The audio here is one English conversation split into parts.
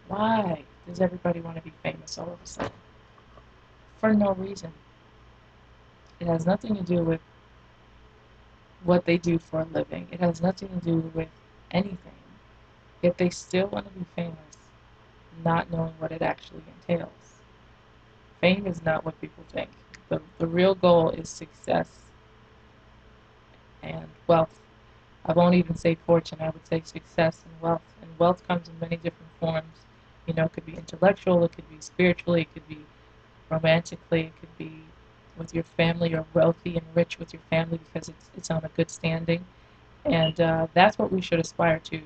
Why does everybody want to be famous all of a sudden? For no reason. It has nothing to do with what they do for a living. It has nothing to do with anything. Yet they still want to be famous, not knowing what it actually entails. Fame is not what people think. The real goal is success and wealth. I won't even say fortune, I would say success and wealth. And wealth comes in many different forms. You know, it could be intellectual, it could be spiritually, it could be romantically, it could be with your family. You're wealthy and rich with your family because it's on a good standing. And that's what we should aspire to.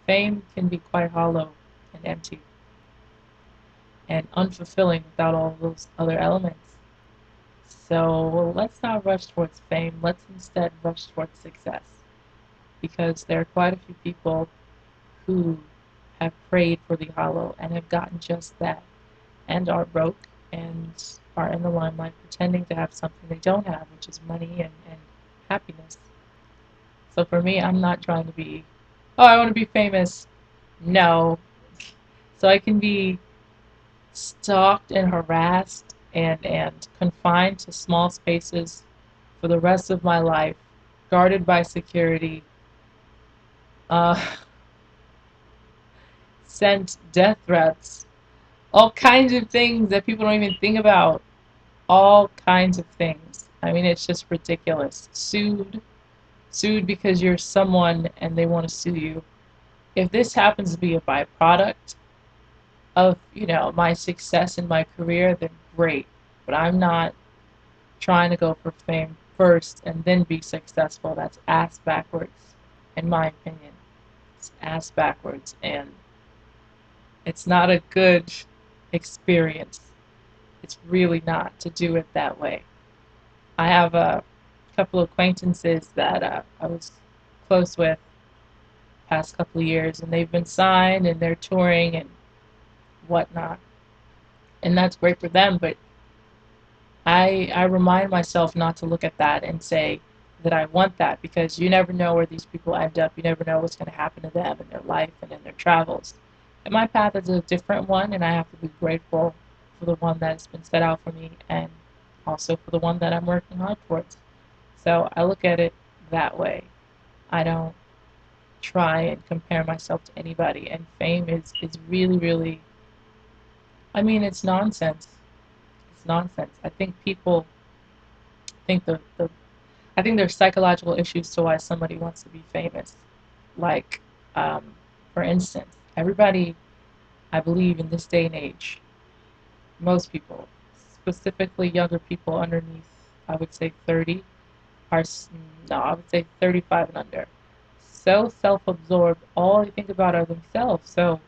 Fame can be quite hollow and empty and unfulfilling without all those other elements. So let's not rush towards fame. Let's instead rush towards success because there are quite a few people who have prayed for the hollow and have gotten just that and are broke and are in the limelight pretending to have something they don't have, which is money and happiness. So for me, I'm not trying to be, oh, I want to be famous. No. So I can be stalked and harassed and confined to small spaces for the rest of my life, guarded by security, uh, sent death threats, all kinds of things that people don't even think about. All kinds of things. I mean, it's just ridiculous. Sued because you're someone and they want to sue you. If this happens to be a byproduct of, my success in my career, then great. But I'm not trying to go for fame first and then be successful. That's ass backwards, in my opinion. It's ass backwards, and it's not a good experience. It's really not to do it that way. I have a couple of acquaintances that I was close with past couple of years, and they've been signed and they're touring and whatnot, and that's great for them. But I remind myself not to look at that and say that I want that because you never know where these people end up. You never know what's going to happen to them in their life and in their travels. And my path is a different one, and I have to be grateful for the one that's been set out for me and also for the one that I'm working hard towards. So I look at it that way. I don't try and compare myself to anybody. And fame is really, really, I mean, it's nonsense. It's nonsense. I think people think I think there's psychological issues to why somebody wants to be famous. Like, um, for instance, everybody, I believe, in this day and age, most people, specifically younger people underneath, I would say 30, are, no, I would say 35 and under, so self-absorbed, all they think about are themselves. So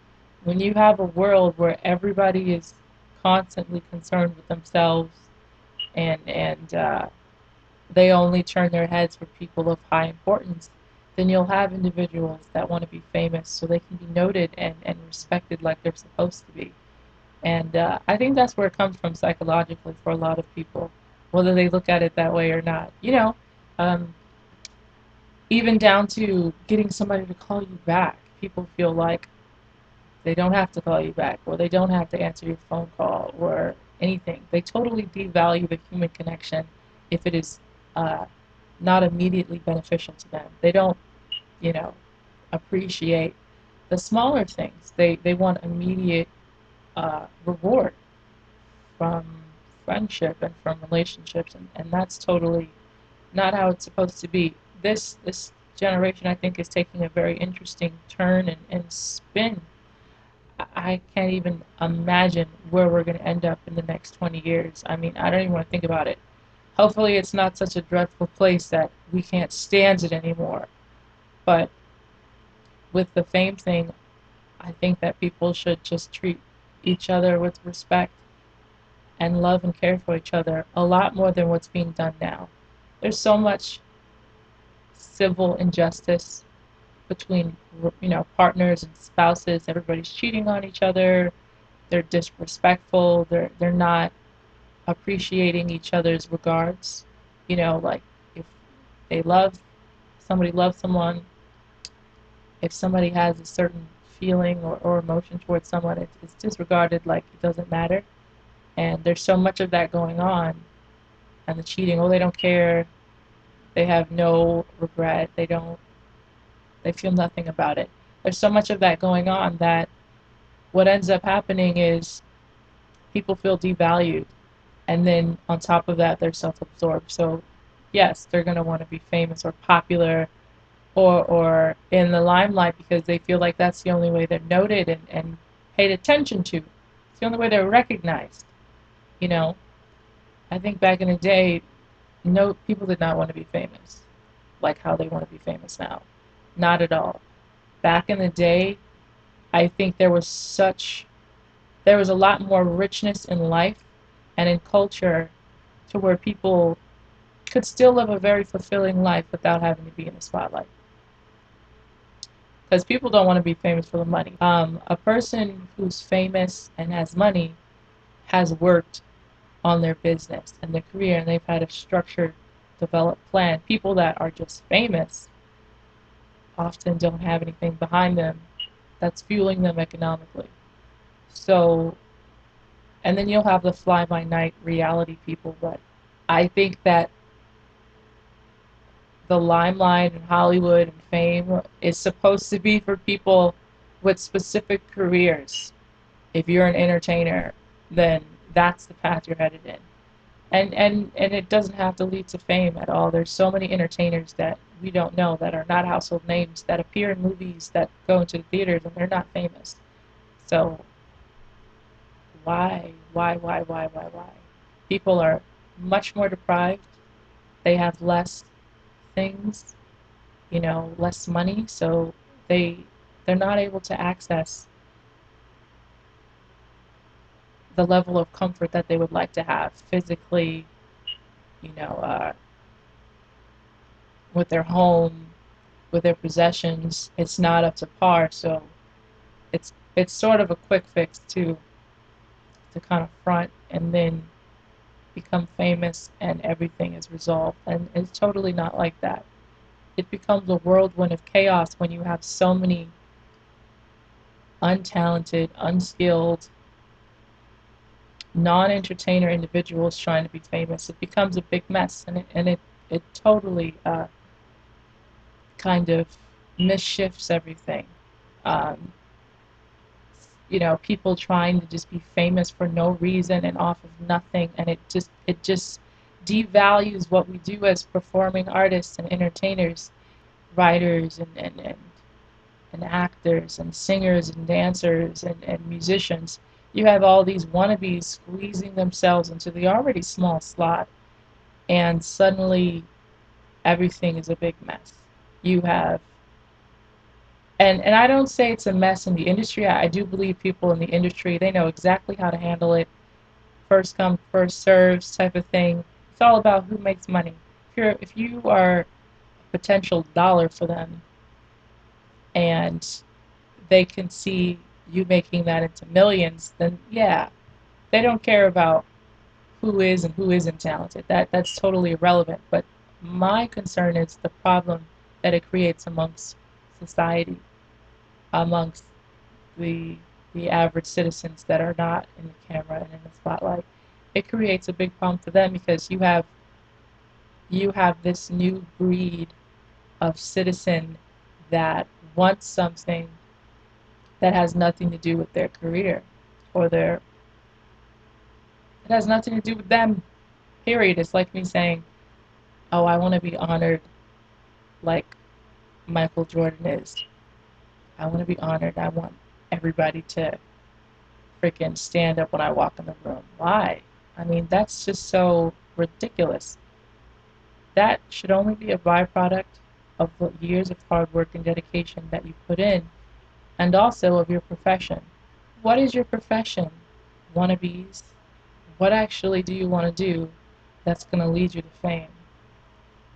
when you have a world where everybody is constantly concerned with themselves and they only turn their heads for people of high importance, then you'll have individuals that want to be famous so they can be noted and respected like they're supposed to be. And I think that's where it comes from psychologically for a lot of people, whether they look at it that way or not. Um, even down to getting somebody to call you back. People feel like they don't have to call you back or they don't have to answer your phone call or anything. They totally devalue the human connection if it is uh, not immediately beneficial to them. They don't, you know, appreciate the smaller things. They want immediate reward from friendship and from relationships, and that's totally not how it's supposed to be. This generation, I think, is taking a very interesting turn and spin. I can't even imagine where we're going to end up in the next 20 years. I mean, I don't even want to think about it. Hopefully, it's not such a dreadful place that we can't stand it anymore. But with the fame thing, I think that people should just treat each other with respect and love and care for each other a lot more than what's being done now. There's so much civil injustice between partners and spouses. Everybody's cheating on each other. They're disrespectful. They're not appreciating each other's regards. Like if they love somebody loves someone, if somebody has a certain feeling or emotion towards someone, it's disregarded like it doesn't matter. And there's so much of that going on. And the cheating, oh, they don't care. They have no regret. They feel nothing about it. There's so much of that going on that what ends up happening is people feel devalued. And then on top of that, they're self absorbed. So, yes, they're going to want to be famous or popular or in the limelight because they feel like that's the only way they're noted and paid attention to. It's the only way they're recognized. You know, I think back in the day, no, people did not want to be famous like how they want to be famous now. Not at all. Back in the day, I think there was a lot more richness in life and in culture to where people could still live a very fulfilling life without having to be in the spotlight. Because people don't want to be famous for the money. A person who's famous and has money has worked on their business and their career, and they've had a structured, developed plan. People that are just famous often don't have anything behind them that's fueling them economically. So, and then you'll have the fly by night reality people, but I think that the limelight and Hollywood and fame is supposed to be for people with specific careers. If you're an entertainer, then that's the path you're headed in. And it doesn't have to lead to fame at all. There's so many entertainers that we don't know that are not household names that appear in movies that go into the theaters and they're not famous. So why? People are much more deprived. They have less things, less money, so they they're not able to access the level of comfort that they would like to have physically, you know, uh, with their home, with their possessions. It's not up to par, so it's sort of a quick fix to kind of front and then become famous and everything is resolved. And it's totally not like that. It becomes a whirlwind of chaos when you have so many untalented, unskilled, non-entertainer individuals trying to be famous. It becomes a big mess, and it totally kind of misshifts everything. Um, people trying to just be famous for no reason and off of nothing, and it just devalues what we do as performing artists and entertainers, writers and actors and singers and dancers and musicians. You have all these wannabes squeezing themselves into the already small slot, and suddenly everything is a big mess. You have, and I don't say it's a mess in the industry. I do believe people in the industry, they know exactly how to handle it. First come, first serves type of thing. It's all about who makes money. If you are a potential dollar for them, and they can see you making that into millions, then yeah, they don't care about who is and who isn't talented. That's totally irrelevant. But my concern is the problem that it creates amongst society, amongst the the average citizens that are not in the camera and in the spotlight. It creates a big problem for them because you have this new breed of citizen that wants something that has nothing to do with their career or their it has nothing to do with them, period. It's like me saying, oh, I want to be honored like Michael Jordan is. I want to be honored. I want everybody to freaking stand up when I walk in the room. Why? I mean, that's just so ridiculous. That should only be a byproduct of the years of hard work and dedication that you put in, and also of your profession. What is your profession? Wannabes? What actually do you want to do that's going to lead you to fame?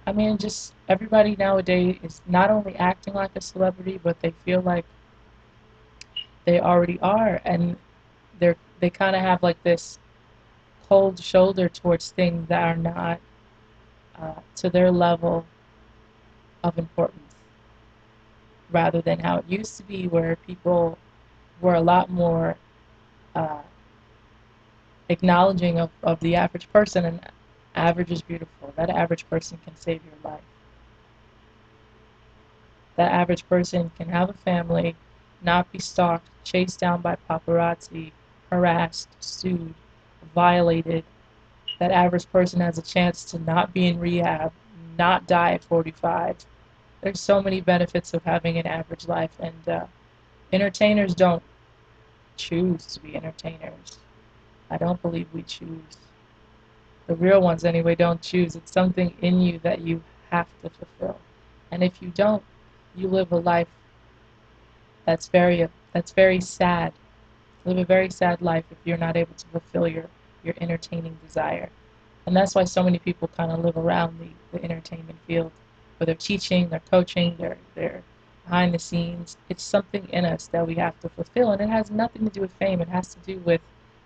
I mean, just everybody nowadays is not only acting like a celebrity, but they feel like they already are, and they kind of have like this cold shoulder towards things that are not to their level of importance. rather than how it used to be, where people were a lot more uh, acknowledging of the average person. And average is beautiful. That average person can save your life. That average person can have a family, not be stalked, chased down by paparazzi, harassed, sued, violated. That average person has a chance to not be in rehab, not die at 45. There's so many benefits of having an average life, and entertainers don't choose to be entertainers. I don't believe we choose. The real ones, anyway, don't choose. It's something in you that you have to fulfill. And if you don't, you live a life that's very sad. Live a very sad life if you're not able to fulfill your entertaining desire. And that's why so many people kind of live around the entertainment field, where they're teaching, they're coaching, they're behind the scenes. It's something in us that we have to fulfill, and it has nothing to do with fame. It has to do with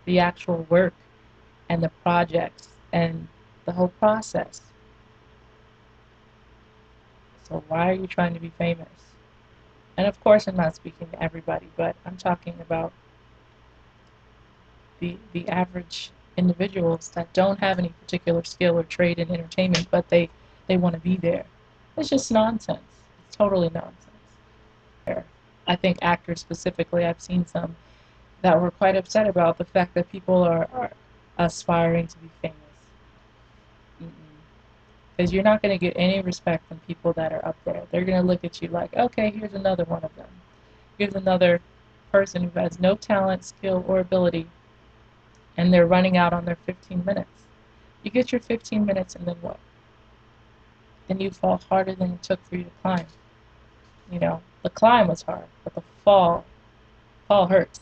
the actual work and the projects and the whole process. So why are you trying to be famous? And of course, I'm not speaking to everybody, but I'm talking about the average individuals that don't have any particular skill or trade in entertainment, but they want to be there. It's just nonsense. It's totally nonsense. I think actors specifically, I've seen some that were quite upset about the fact that people are aspiring to be famous. Because you're not going to get any respect from people that are up there. They're going to look at you like, okay, here's another one of them. Here's another person who has no talent, skill, or ability, and they're running out on their 15 minutes. You get your 15 minutes, and then what? Then you fall harder than it took for you to climb. You know, the climb was hard, but the fall hurts.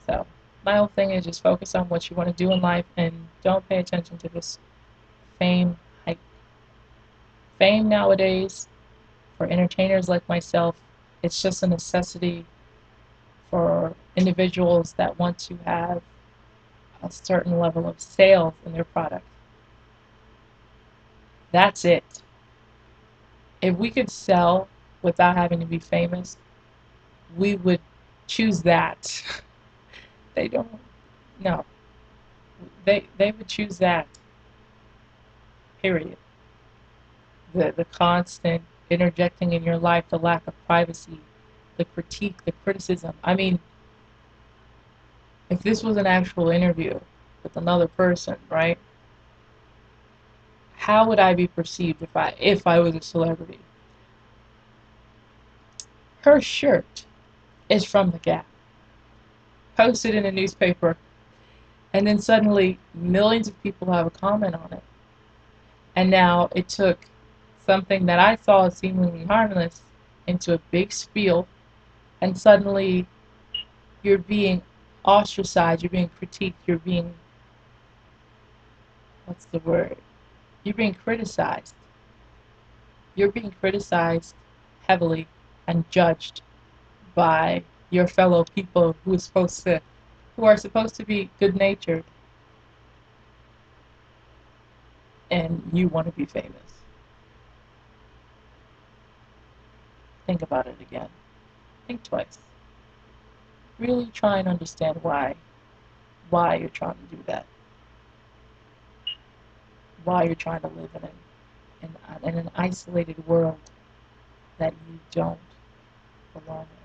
So my whole thing is just focus on what you want to do in life, and don't pay attention to this fame hype. Fame nowadays, for entertainers like myself, it's just a necessity for individuals that want to have a certain level of sales in their product. That's it. If we could sell without having to be famous, we would choose that. They don't. No. They would choose that. Period. The constant interjecting in your life, the lack of privacy, the critique, the criticism. I mean, if this was an actual interview with another person, right? How would I be perceived if I was a celebrity? Her shirt is from the Gap, posted in a newspaper, and then suddenly millions of people have a comment on it. And now it took something that I saw as seemingly harmless into a big spiel, and suddenly you're being ostracized, you're being critiqued, you're being, what's the word? You're being criticized. You're being criticized heavily and judged by your fellow people who are supposed to be good natured, and you want to be famous. Think about it again. Think twice. Really try and understand why you're trying to do that. Why you're trying to live in an isolated world that you don't belong in.